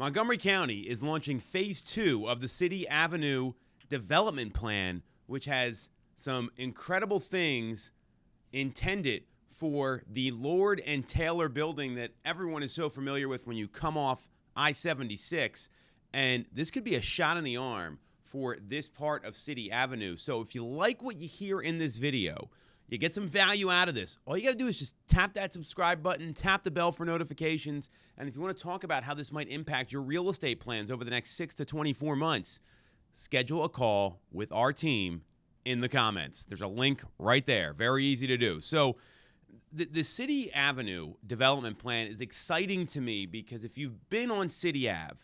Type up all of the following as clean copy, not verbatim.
Montgomery County is launching Phase 2 of the City Avenue development plan, which has some incredible things intended for the Lord and Taylor building that everyone is so familiar with when you come off I-76. And this could be a shot in the arm for this part of City Avenue. So if you like what you hear in this video, you get some value out of this, all you got to do is just tap that subscribe button, tap the bell for notifications, and if you want to talk about how this might impact your real estate plans over the next 6 to 24 months, schedule a call with our team in the comments. There's a link right there. Very easy to do. So the City Avenue development plan is exciting to me because if you've been on City Ave,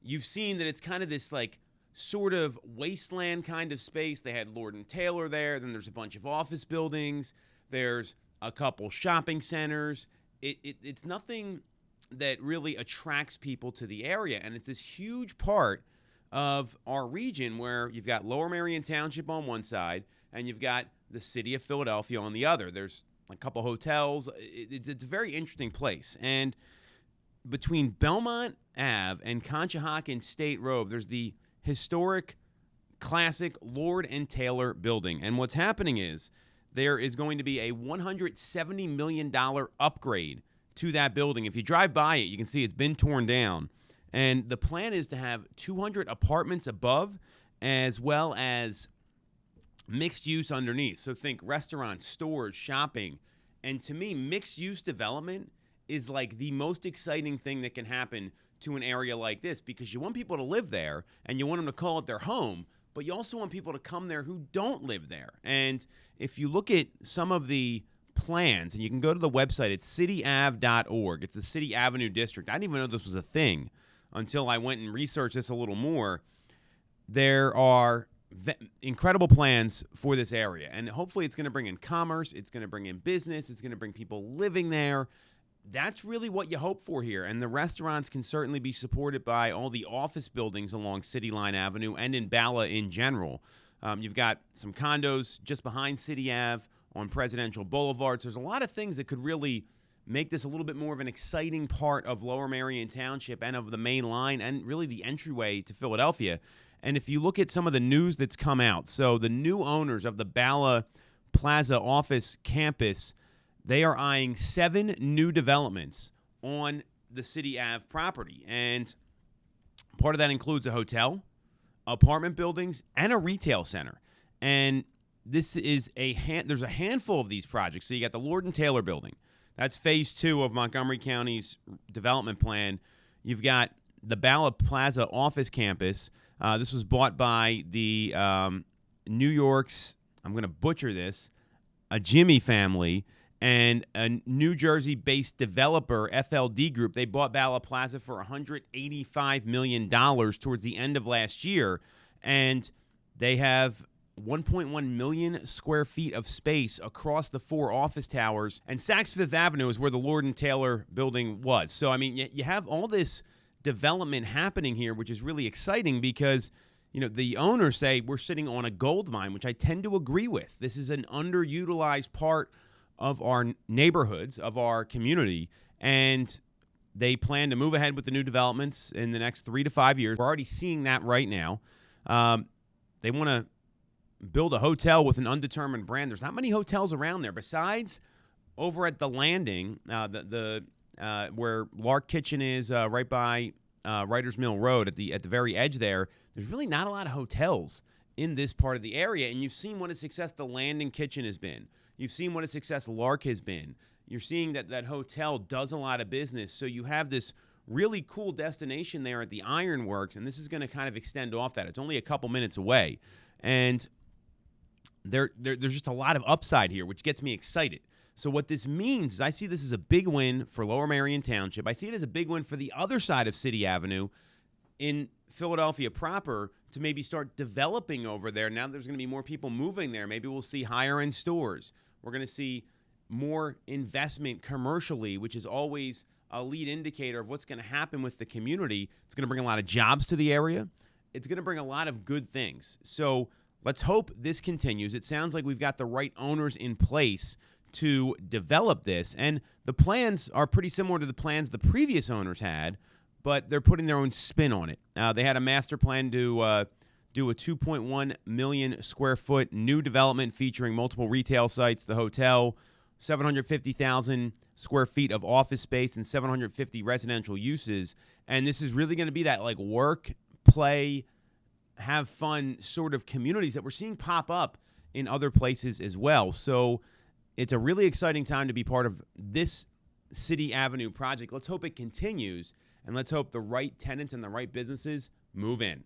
you've seen that it's kind of this like sort of wasteland kind of space. They had Lord and Taylor there. Then there's a bunch of office buildings. There's a couple shopping centers. It's nothing that really attracts people to the area. And it's this huge part of our region where you've got Lower Merion Township on one side and you've got the city of Philadelphia on the other. There's a couple hotels. It's a very interesting place. And between Belmont Ave and Conshohocken State Road, there's the historic, classic Lord and Taylor building. And what's happening is there is going to be a $170 million upgrade to that building. If you drive by it, you can see it's been torn down. And the plan is to have 200 apartments above as well as mixed use underneath. So think restaurants, stores, shopping. And to me, mixed use development is like the most exciting thing that can happen to an area like this because you want people to live there and you want them to call it their home, but you also want people to come there who don't live there. And if you look at some of the plans, and you can go to the website, it's cityav.org. It's the City Avenue District. I didn't even know this was a thing until I went and researched this a little more. There are incredible plans for this area, and hopefully it's going to bring in commerce, it's going to bring in business, it's going to bring people living there. That's really what you hope for here, and the restaurants can certainly be supported by all the office buildings along City Line Avenue and in Bala in general. You've got some condos just behind City Ave on Presidential Boulevard. So there's a lot of things that could really make this a little bit more of an exciting part of Lower Merion Township and of the main line and really the entryway to Philadelphia. And if you look at some of the news that's come out, so the new owners of the Balla Plaza office campus, they are eyeing 7 new developments on the City Ave property. And part of that includes a hotel, apartment buildings, and a retail center. And this is there's a handful of these projects. So you got the Lord and Taylor building. That's Phase 2 of Montgomery County's development plan. You've got the Balla Plaza office campus. This was bought by the New York's, I'm going to butcher this, a Jimmy family, and a New Jersey-based developer, FLD Group. They bought Balla Plaza for $185 million towards the end of last year, and they have 1.1 million square feet of space across the 4 office towers, and Saks Fifth Avenue is where the Lord and Taylor building was. So, I mean, you have all this development happening here, which is really exciting because, you know, the owners say we're sitting on a gold mine, which I tend to agree with. This is an underutilized part of our neighborhoods, of our community, and they plan to move ahead with the new developments in the next 3 to 5 years. We're already seeing that right now. They want to build a hotel with an undetermined brand. There's not many hotels around there besides over at the Landing, where Lark Kitchen is, right by Writers Mill Road at the very edge there. There's really not a lot of hotels in this part of the area, and you've seen what a success the Landing Kitchen has been. You've seen what a success Lark has been. You're seeing that hotel does a lot of business, so you have this really cool destination there at the Ironworks, and this is going to kind of extend off that. It's only a couple minutes away, and there's just a lot of upside here, which gets me excited. So what this means is I see this as a big win for Lower Merion Township. I see it as a big win for the other side of City Avenue in Philadelphia proper to maybe start developing over there. Now there's going to be more people moving there. Maybe we'll see higher-end stores. We're going to see more investment commercially, which is always a lead indicator of what's going to happen with the community. It's going to bring a lot of jobs to the area. It's going to bring a lot of good things. So let's hope this continues. It sounds like we've got the right owners in place to develop this, and the plans are pretty similar to the plans the previous owners had, but they're putting their own spin on it. They had a master plan to do a 2.1 million square foot new development featuring multiple retail sites, the hotel, 750,000 square feet of office space, and 750 residential uses. And this is really going to be that like work, play, have fun sort of communities that we're seeing pop up in other places as well. So it's a really exciting time to be part of this City Avenue project. Let's hope it continues, and let's hope the right tenants and the right businesses move in.